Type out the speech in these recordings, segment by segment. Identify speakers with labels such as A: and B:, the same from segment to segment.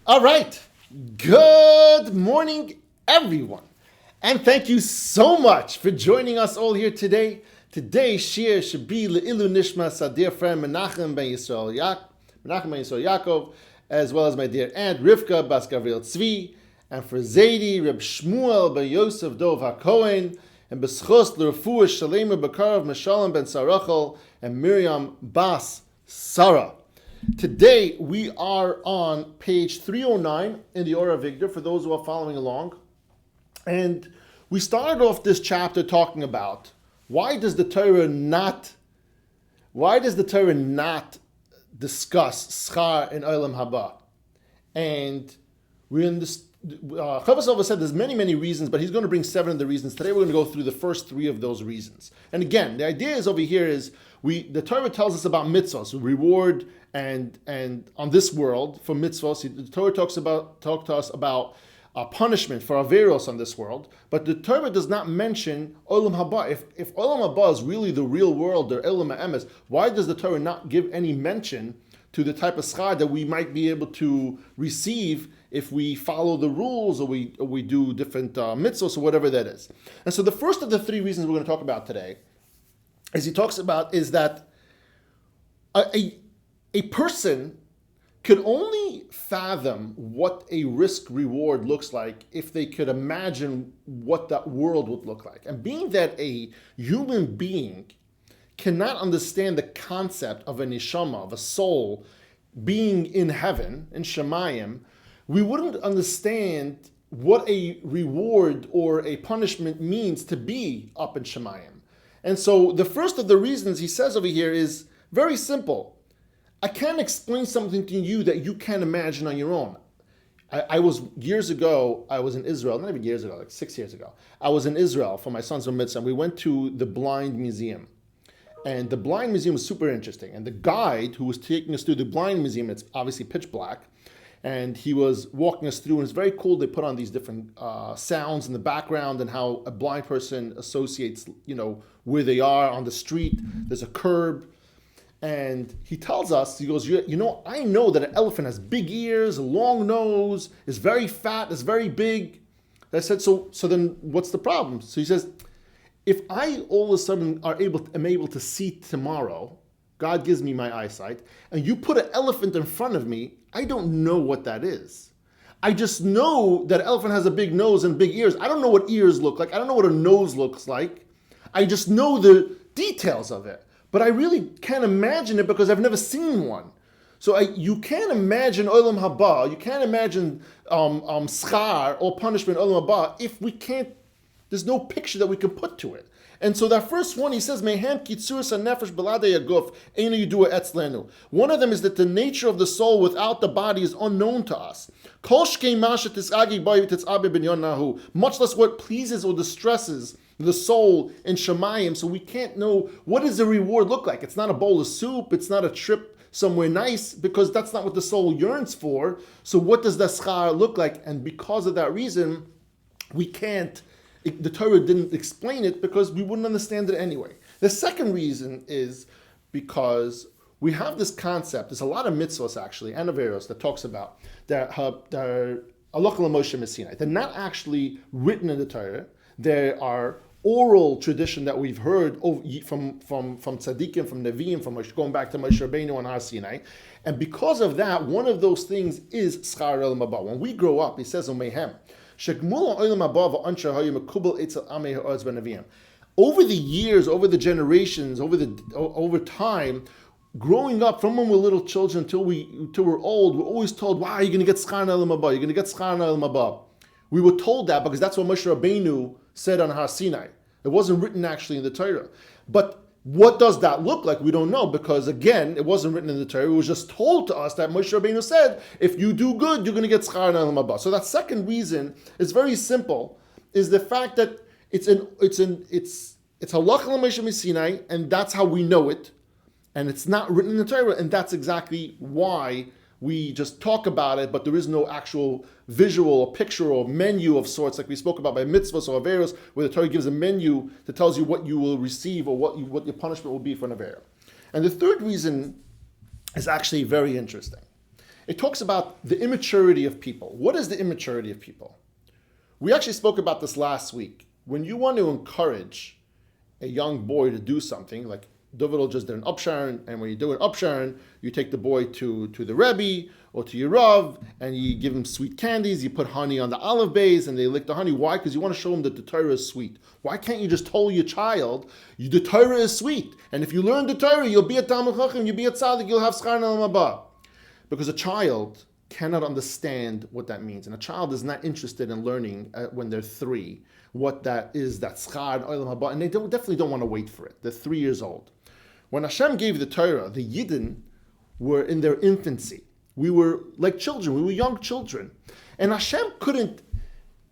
A: All right. Good morning, everyone. And thank you so much for joining us all here today. Today's shiur should be Le'ilu Nishmas, our dear friend Menachem ben Yisrael Yaakov, as well as my dear aunt Rivka Bas Gavriel Tzvi, and for Zaidi, Reb Shmuel ben Yosef Dov HaKohen, and B'schos L'Refuah Shalema B'Karav Meshalem ben Sarachel, and Miriam Bas Sarah. Today we are on page 309 in the Ora Vigdor, for those who are following along. And we started off this chapter talking about why does the Torah not discuss schar in Olam HaBa? And we understand. Chovos HaLevavos said there's many reasons, but he's going to bring 7 of the reasons. Today we're going to go through the first 3 of those reasons. And again, the idea is over here is the Torah tells us about mitzvahs, reward and on this world for mitzvahs. The Torah talk to us about punishment for averos on this world, but the Torah does not mention Olam HaBa. If Olam HaBa is really the real world, the Olam HaEmes, why does the Torah not give any mention to the type of schar that we might be able to receive if we follow the rules or we do different mitzvahs or whatever that is? And so the first of the 3 reasons we're going to talk about today, as he talks about, is that a person could only fathom what a risk-reward looks like if they could imagine what that world would look like. And being that a human being cannot understand the concept of a neshama, of a soul, being in heaven, in Shemayim, we wouldn't understand what a reward or a punishment means to be up in Shemayim. And so the first of the reasons he says over here is very simple. I can't explain something to you that you can't imagine on your own. I was in Israel, not even years ago, like 6 years ago. I was in Israel for my son's bar mitzvah, and we went to the Blind Museum. And the Blind Museum was super interesting. And the guide who was taking us through the Blind Museum, it's obviously pitch black, and he was walking us through, and it's very cool. They put on these different sounds in the background and how a blind person associates, where they are on the street. There's a curb. And he tells us, he goes, I know that an elephant has big ears, a long nose, is very fat, is very big. I said, so then what's the problem? So he says, if I all of a sudden am able to see tomorrow, God gives me my eyesight, and you put an elephant in front of me, I don't know what that is. I just know that an elephant has a big nose and big ears. I don't know what ears look like. I don't know what a nose looks like. I just know the details of it. But I really can't imagine it because I've never seen one. So you can't imagine Olam HaBa, you can't imagine schar or punishment Olam HaBa if we can't, there's no picture that we can put to it. And so that first one, he says, Mehem kitzuras hanefesh beladei haguf einu yidua etzlenu. One of them is that the nature of the soul without the body is unknown to us. Kol shkei masha tisagi bai v'titzabe binyon nahu. Much less what pleases or distresses the soul in Shemayim, so we can't know what does the reward look like. It's not a bowl of soup, it's not a trip somewhere nice, because that's not what the soul yearns for. So what does the schar look like? And because of that reason, the Torah didn't explain it because we wouldn't understand it anyway. The second reason is because we have this concept, there's a lot of mitzvahs actually, and averos that talks about that Moshe Sinai. They're not actually written in the Torah. There are oral tradition that we've heard from tzaddikim, from neviim, from going back to Moshe Rabbeinu on Har Sinai. And because of that, one of those things is schar Olam HaBa. When we grow up, he says, over the years, over the generations, over time, growing up, from when we're little children until we're old, we're always told, wow, you're going to get schar Olam HaBa, you're going to get schar Olam HaBa. We were told that because that's what Moshe Rabbeinu said on Har Sinai. It wasn't written actually in the Torah. But what does that look like? We don't know, because again, it wasn't written in the Torah. It was just told to us that Moshe Rabbeinu said, if you do good, you're going to get schar Olam HaBa. So that second reason is very simple, is the fact that it's halach l'Moshe Sinai, and that's how we know it. And it's not written in the Torah, and that's exactly why we just talk about it, but there is no actual visual or picture or menu of sorts like we spoke about by mitzvahs or averos, where the Torah gives a menu that tells you what you will receive or what your punishment will be for an avera. And the third reason is actually very interesting. it talks about the immaturity of people. What is the immaturity of people? We actually spoke about this last week. When you want to encourage a young boy to do something, like David just did an upsharon, and when you do an upsharon, you take the boy to the Rebbe or to your Rav, and you give him sweet candies, you put honey on the olive bays, and they lick the honey. Why? Because you want to show him that the Torah is sweet. Why can't you just tell your child, the Torah is sweet, and if you learn the Torah, you'll be a Talmid Chacham, you'll be a tzaddik, you'll have schar in Olam HaBa. Because a child cannot understand what that means, and a child is not interested in learning when they're 3 what that is, that schar in Olam HaBa, and they definitely don't want to wait for it. They're 3 years old. When Hashem gave the Torah, the Yidden were in their infancy. We were like children. We were young children. And Hashem couldn't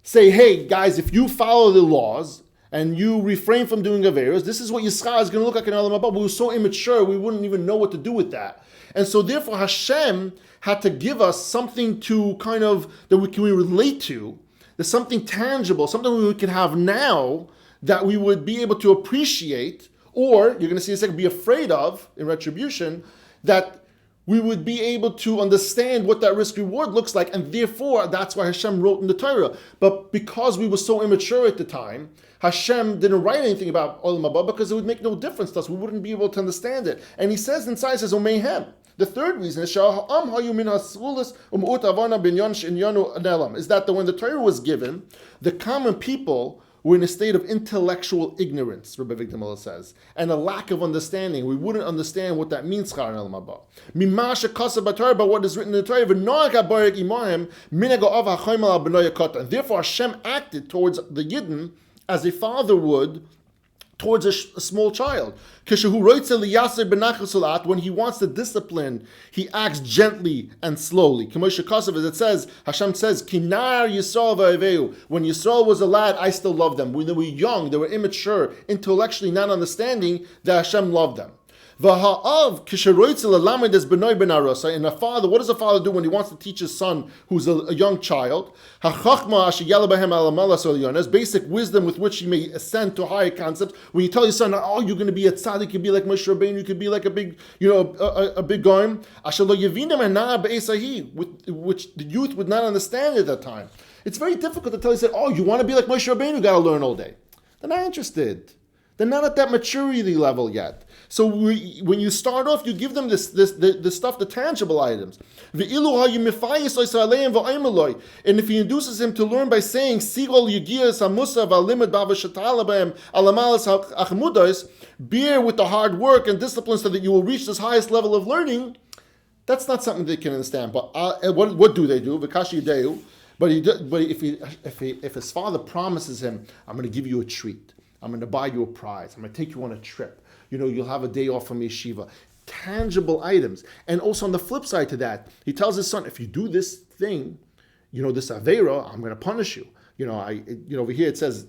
A: say, hey, guys, if you follow the laws and you refrain from doing Averos, this is what your schar is going to look like in Olam HaBa. We were so immature, we wouldn't even know what to do with that. And so therefore Hashem had to give us something to kind of, that we can relate to. There's something tangible, something we can have now that we would be able to appreciate, or you're going to see a second, be afraid of in retribution, that we would be able to understand what that risk reward looks like, and therefore that's why Hashem wrote in the Torah. But because we were so immature at the time, Hashem didn't write anything about Olam HaBa because it would make no difference to us. We wouldn't be able to understand it. And he says inside, he says, Omehem. The third reason is that when the Torah was given, the common people were in a state of intellectual ignorance, Rabbi Victor says, and a lack of understanding. We wouldn't understand what that means, schar in Olam HaBa. But what is written in the Torah, and therefore Hashem acted towards the Yidden as a father would towards a small child. When he wants to discipline, he acts gently and slowly. As it says, Hashem says, Kinar Yisrael v'Aveu. When Yisrael was a lad, I still loved them. When they were young, they were immature, intellectually not understanding, that Hashem loved them. And a father, what does a father do when he wants to teach his son who's a young child? There's basic wisdom with which he may ascend to higher concepts. When you tell your son, oh, you're going to be a tzaddik, you could be like Moshe Rabbeinu, you could be like a big, a big goyim, which the youth would not understand at that time. It's very difficult to tell you, oh, you want to be like Moshe Rabbeinu, you got to learn all day. They're not interested. They're not at that maturity level yet. So when you start off, you give them this stuff, the tangible items. And if he induces him to learn by saying, bear with the hard work and discipline so that you will reach this highest level of learning, that's not something they can understand. But what do they do? But if his father promises him, I'm going to give you a treat, I'm going to buy you a prize, I'm going to take you on a trip, you'll have a day off from yeshiva. Tangible items. And also on the flip side to that, he tells his son, if you do this thing, this Aveira, I'm going to punish you. Over here it says,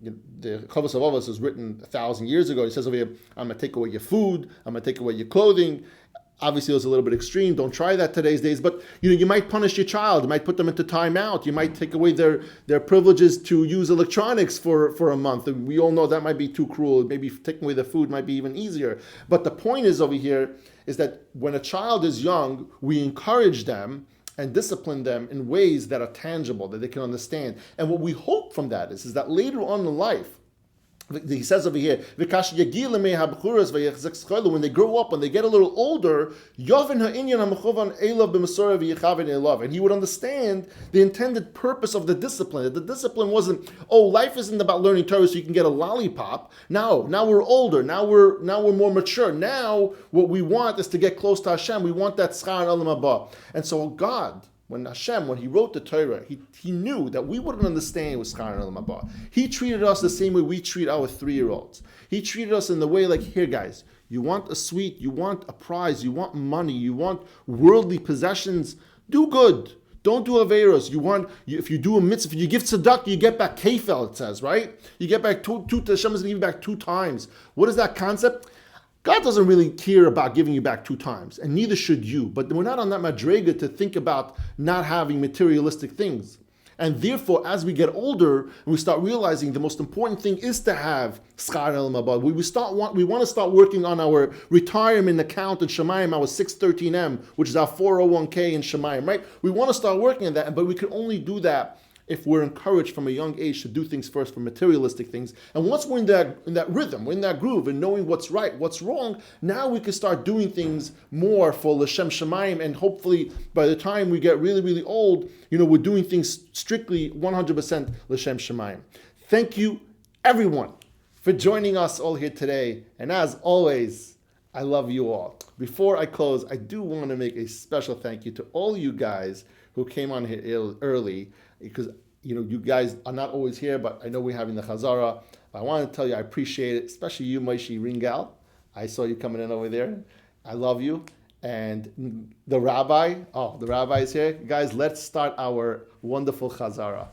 A: the Chovos HaLevavos was written 1,000 years ago. He says over here, I'm going to take away your food, I'm going to take away your clothing. Obviously, it was a little bit extreme. Don't try that today's days. But you might punish your child. You might put them into timeout. You might take away their privileges to use electronics for a month. And we all know that might be too cruel. Maybe taking away the food might be even easier. But the point is over here is that when a child is young, we encourage them and discipline them in ways that are tangible, that they can understand. And what we hope from that is that later on in life, he says over here, when they grow up, when they get a little older, and he would understand the intended purpose of the discipline. That the discipline wasn't, life isn't about learning Torah so you can get a lollipop. Now we're older. Now we're more mature. Now what we want is to get close to Hashem. We want that schar in Olam HaBa. And so God, when he wrote the Torah, he knew that we wouldn't understand with schar in Olam HaBa. He treated us the same way we treat our 3-year-olds. He treated us in the way like, here guys, you want a sweet, you want a prize, you want money, you want worldly possessions, do good. Don't do averos. If you do a mitzvah, if you give tzedakah, you get back kefel, it says, right? You get back Hashem is going to give you back 2 times. What is that concept? God doesn't really care about giving you back 2 times, and neither should you. But we're not on that madrega to think about not having materialistic things. And therefore, as we get older, we start realizing the most important thing is to have Shaar HaBitachon. We want to start working on our retirement account in Shemayim, our 613M, which is our 401k in Shemayim, right? We want to start working on that, but we can only do that if we're encouraged from a young age to do things first for materialistic things. And once we're in that rhythm, we're in that groove, and knowing what's right, what's wrong, now we can start doing things more for L'Shem Shemayim, and hopefully by the time we get really, really old, we're doing things strictly 100% L'Shem Shemayim. Thank you, everyone, for joining us all here today. And as always, I love you all. Before I close, I do want to make a special thank you to all you guys who came on here early, because you guys are not always here, but I know we're having the Chazara. I want to tell you I appreciate it, especially you, Moshe Ringal. I saw you coming in over there. I love you. And the rabbi is here. Guys, let's start our wonderful Chazara.